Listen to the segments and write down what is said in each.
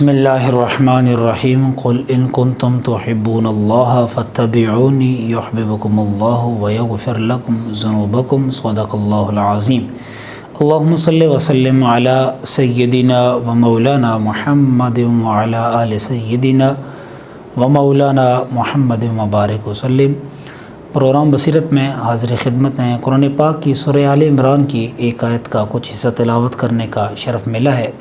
بسم اللہ الرحمن الرحیم قل ان کنتم تحبون اللہ فاتبعونی یحببکم اللہ ویغفر لکم ذنوبکم صدق اللہ العظیم۔ اللہم صلی وسلم علی سیدنا و مولانا محمد وعلی آل سیدنا و مولانا محمد مبارک وسلم۔ پروگرام بصیرت میں حاضر خدمت ہیں۔ قرآن پاک کی سورہ آل عمران کی ایک آیت کا کچھ حصہ تلاوت کرنے کا شرف ملا ہے،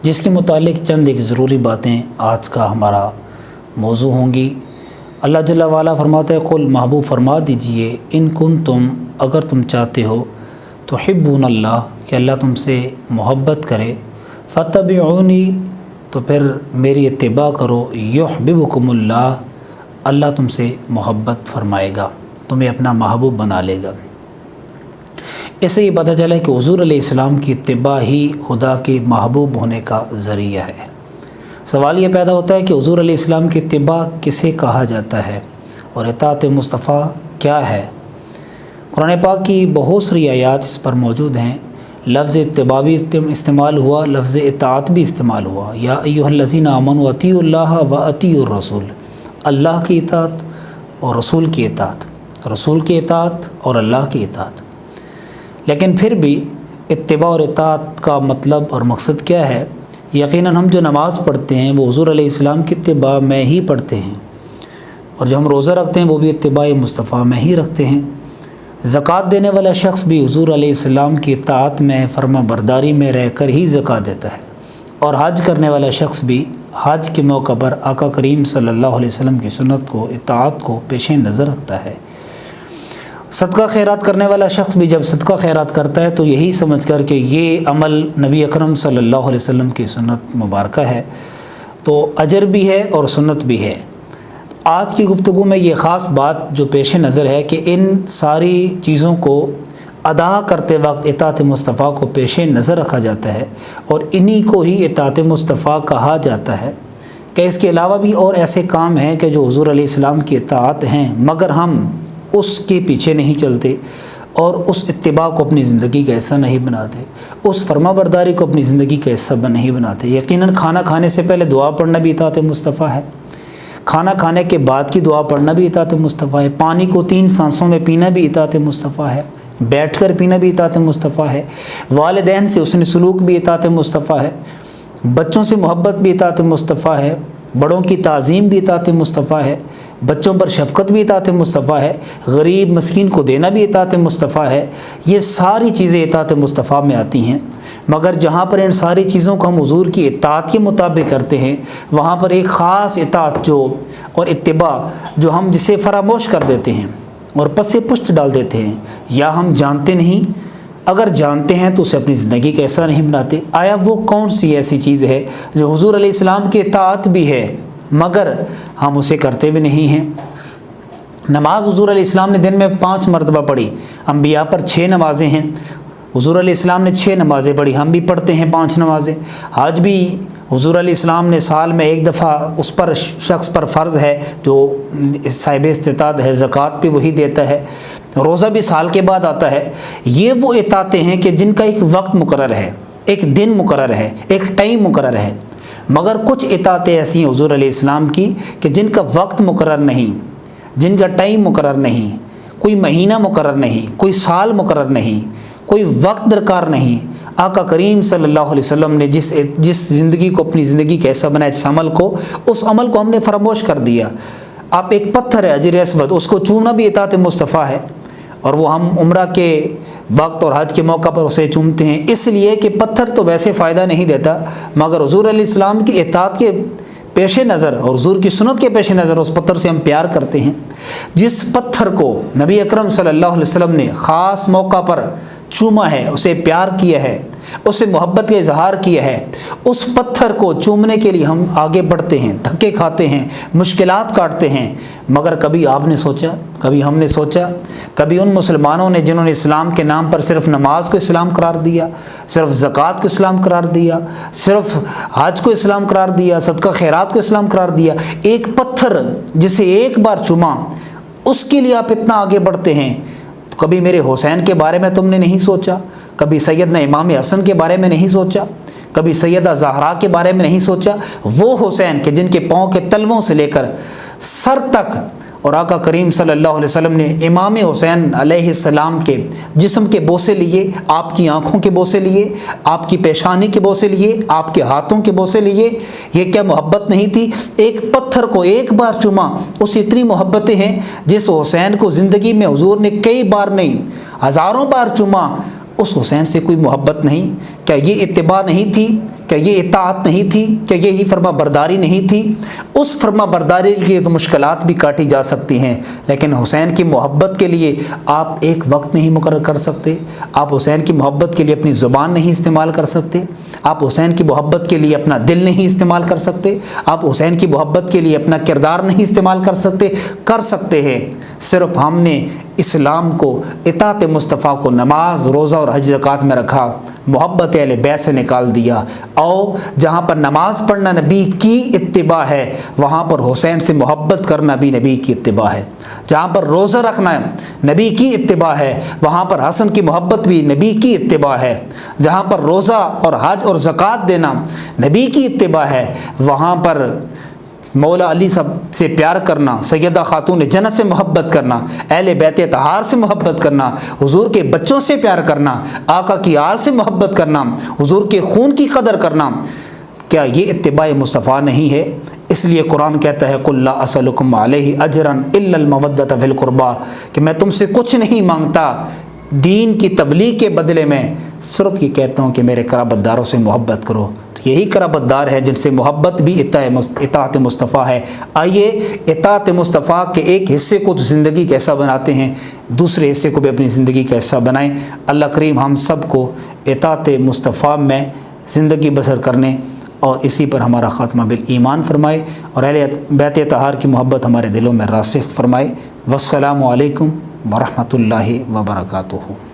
جس کے متعلق چند ایک ضروری باتیں آج کا ہمارا موضوع ہوں گی۔ اللہ جل وعلا فرماتا ہے، قل محبوب فرما دیجئے، ان کنتم اگر تم چاہتے ہو تحبون اللہ کہ اللہ تم سے محبت کرے، فاتبعونی تو پھر میری اتباع کرو، یحببکم اللہ اللہ تم سے محبت فرمائے گا، تمہیں اپنا محبوب بنا لے گا۔ اس سے یہ پتہ چلا کہ حضور علیہ السلام کی اتباع ہی خدا کے محبوب ہونے کا ذریعہ ہے۔ سوال یہ پیدا ہوتا ہے کہ حضور علیہ السلام کی اتباع کسے کہا جاتا ہے اور اطاعت مصطفیٰ کیا ہے؟ قرآن پاک کی بہت ساری آیات اس پر موجود ہیں۔ لفظ اتباع بھی استعمال ہوا، لفظ اطاعت بھی استعمال ہوا۔ یا ایھا الذین آمنوا اطیعوا اللہ و اطیعوا الرسول، اللہ کی اطاعت اور رسول کی اطاعت، رسول کی اطاعت اور اللہ کی اطاعت۔ لیکن پھر بھی اتباع اور اطاعت کا مطلب اور مقصد کیا ہے؟ یقیناً ہم جو نماز پڑھتے ہیں وہ حضور علیہ السلام کی اتباع میں ہی پڑھتے ہیں، اور جو ہم روزہ رکھتے ہیں وہ بھی اتباع مصطفیٰ میں ہی رکھتے ہیں۔ زکوٰۃ دینے والا شخص بھی حضور علیہ السلام کی اطاعت میں، فرما برداری میں رہ کر ہی زکوٰۃ دیتا ہے، اور حج کرنے والا شخص بھی حج کے موقع پر آقا کریم صلی اللہ علیہ وسلم کی سنت کو، اطاعت کو پیش نظر رکھتا ہے۔ صدقہ خیرات کرنے والا شخص بھی جب صدقہ خیرات کرتا ہے تو یہی سمجھ کر کہ یہ عمل نبی اکرم صلی اللہ علیہ وسلم کی سنت مبارکہ ہے، تو اجر بھی ہے اور سنت بھی ہے۔ آج کی گفتگو میں یہ خاص بات جو پیش نظر ہے کہ ان ساری چیزوں کو ادا کرتے وقت اطاعت مصطفیٰ کو پیش نظر رکھا جاتا ہے، اور انہی کو ہی اطاعت مصطفیٰ کہا جاتا ہے کہ اس کے علاوہ بھی اور ایسے کام ہیں کہ جو حضور علیہ السلام کی اطاعت ہیں، مگر ہم اس کے پیچھے نہیں چلتے اور اس اتباع کو اپنی زندگی کا حصہ نہیں بناتے، اس فرما برداری کو اپنی زندگی کا حصہ نہیں بناتے۔ یقیناً کھانا کھانے سے پہلے دعا پڑھنا بھی اطاعت مصطفیٰ ہے، کھانا کھانے کے بعد کی دعا پڑھنا بھی اطاعت مصطفیٰ ہے، پانی کو 3 سانسوں میں پینا بھی اطاعت مصطفیٰ ہے، بیٹھ کر پینا بھی اطاعت مصطفیٰ ہے، والدین سے حسن سلوک بھی اطاعت مصطفیٰ ہے، بچوں سے محبت بھی اطاعت مصطفیٰ ہے، بڑوں کی تعظیم بھی اطاعت مصطفیٰ ہے، بچوں پر شفقت بھی اطاعت مصطفیٰ ہے، غریب مسکین کو دینا بھی اطاعت مصطفیٰ ہے۔ یہ ساری چیزیں اطاعت مصطفیٰ میں آتی ہیں، مگر جہاں پر ان ساری چیزوں کو ہم حضور کی اطاعت کے مطابق کرتے ہیں، وہاں پر ایک خاص اطاعت جو اور اتباع جو ہم جسے فراموش کر دیتے ہیں اور پس پشت ڈال دیتے ہیں، یا ہم جانتے نہیں، اگر جانتے ہیں تو اسے اپنی زندگی کا حصہ نہیں بناتے۔ آیا وہ کون سی ایسی چیز ہے جو حضور علیہ السلام کی اطاعت بھی ہے مگر ہم اسے کرتے بھی نہیں ہیں؟ نماز حضور علیہ السلام نے دن میں 5 مرتبہ پڑھی، انبیاء پر 6 نمازیں ہیں، حضور علیہ السلام نے 6 نمازیں پڑھی، ہم بھی پڑھتے ہیں 5 نمازیں۔ حج بھی حضور علیہ السلام نے سال میں 1 دفعہ اس پر شخص پر فرض ہے جو صاحب استطاعت ہے، زکوٰۃ بھی وہی دیتا ہے، روزہ بھی سال کے بعد آتا ہے۔ یہ وہ اطاعتیں ہیں کہ جن کا ایک وقت مقرر ہے، ایک دن مقرر ہے، ایک ٹائم مقرر ہے، مگر کچھ اطاعتیں ایسی ہیں حضور علیہ السلام کی کہ جن کا وقت مقرر نہیں، جن کا ٹائم مقرر نہیں، کوئی مہینہ مقرر نہیں، کوئی سال مقرر نہیں، کوئی وقت درکار نہیں۔ آقا کریم صلی اللہ علیہ وسلم نے جس زندگی کو اپنی زندگی کا حصہ بنایا، جس عمل کو، اس عمل کو ہم نے فراموش کر دیا۔ آپ ایک پتھر ہے حجر اسود، اس کو چومنا بھی اطاعت مصطفیٰ ہے، اور وہ ہم عمرہ کے وقت اور حج کے موقع پر اسے چومتے ہیں، اس لیے کہ پتھر تو ویسے فائدہ نہیں دیتا، مگر حضور علیہ السلام کی اطاعت کے پیش نظر اور حضور کی سنت کے پیش نظر اس پتھر سے ہم پیار کرتے ہیں۔ جس پتھر کو نبی اکرم صلی اللہ علیہ وسلم نے خاص موقع پر چوما ہے، اسے پیار کیا ہے، اسے محبت کا اظہار کیا ہے، اس پتھر کو چومنے کے لیے ہم آگے بڑھتے ہیں، دھکے کھاتے ہیں، مشکلات کاٹتے ہیں، مگر کبھی آپ نے سوچا، کبھی ہم نے سوچا، کبھی ان مسلمانوں نے جنہوں نے اسلام کے نام پر صرف نماز کو اسلام قرار دیا، صرف زکوٰۃ کو اسلام قرار دیا، صرف حج کو اسلام قرار دیا، صدقہ خیرات کو اسلام قرار دیا، ایک پتھر جسے ایک بار چوما اس کے لیے آپ اتنا آگے بڑھتے ہیں، کبھی میرے حسین کے بارے میں تم نے نہیں سوچا، کبھی سیدنا امام حسن کے بارے میں نہیں سوچا، کبھی سیدہ زہرا کے بارے میں نہیں سوچا، وہ حسین کہ جن کے پاؤں کے تلووں سے لے کر سر تک اور آقا کریم صلی اللہ علیہ وسلم نے امام حسین علیہ السلام کے جسم کے بوسے لیے، آپ کی آنکھوں کے بوسے لیے، آپ کی پیشانی کے بوسے لیے، آپ کے ہاتھوں کے بوسے لیے۔ یہ کیا محبت نہیں تھی؟ ایک پتھر کو ایک بار چوما، اس اتنی محبتیں ہیں جس حسین کو زندگی میں حضور نے کئی بار نہیں ہزاروں بار چوما، اس حسین سے کوئی محبت نہیں؟ کیا یہ اتباع نہیں تھی؟ کیا یہ اطاعت نہیں تھی؟ کیا یہی فرما برداری نہیں تھی؟ اس فرما برداری کے لیے تو مشکلات بھی کاٹی جا سکتی ہیں، لیکن حسین کی محبت کے لیے آپ ایک وقت نہیں مقرر کر سکتے، آپ حسین کی محبت کے لیے اپنی زبان نہیں استعمال کر سکتے، آپ حسین کی محبت کے لیے اپنا دل نہیں استعمال کر سکتے، آپ حسین کی محبت کے لیے اپنا کردار نہیں استعمال کر سکتے ہیں۔ صرف ہم نے اسلام کو، اطاعت مصطفیٰ کو نماز، روزہ اور حج زکوٰۃ میں رکھا، محبت اہل بیت سے نکال دیا۔ اور جہاں پر نماز پڑھنا نبی کی اتباع ہے، وہاں پر حسین سے محبت کرنا بھی نبی کی اتباع ہے۔ جہاں پر روزہ رکھنا نبی کی اتباع ہے، وہاں پر حسن کی محبت بھی نبی کی اتباع ہے۔ جہاں پر روزہ اور حج اور زکوٰۃ دینا نبی کی اتباع ہے، وہاں پر مولا علی سے پیار کرنا، سیدہ خاتون جنت سے محبت کرنا، اہل بیت طہار سے محبت کرنا، حضور کے بچوں سے پیار کرنا، آقا کی آل سے محبت کرنا، حضور کے خون کی قدر کرنا، کیا یہ اتباع مصطفیٰ نہیں ہے؟ اس لیے قرآن کہتا ہے قُلْ لَا أَسْأَلُكُمْ عَلَيْهِ أَجْرًا إِلَّا الْمَوَدَّةَ فِي الْقُرْبَى، کہ میں تم سے کچھ نہیں مانگتا دین کی تبلیغ کے بدلے میں، صرف یہ کہتا ہوں کہ میرے قرابت داروں سے محبت کرو۔ تو یہی قرابت دار ہے جن سے محبت بھی اطاعت مصطفیٰ ہے۔ آئیے اطاعت مصطفیٰ کے ایک حصے کو تو زندگی کا حصہ بناتے ہیں، دوسرے حصے کو بھی اپنی زندگی کا حصہ بنائیں۔ اللہ کریم ہم سب کو اطاعت مصطفیٰ میں زندگی بسر کرنے اور اسی پر ہمارا خاتمہ بالایمان فرمائے، اور اہل بیت طہار کی محبت ہمارے دلوں میں راسخ فرمائے۔ والسلام علیکم ورحمۃ اللہ وبرکاتہ۔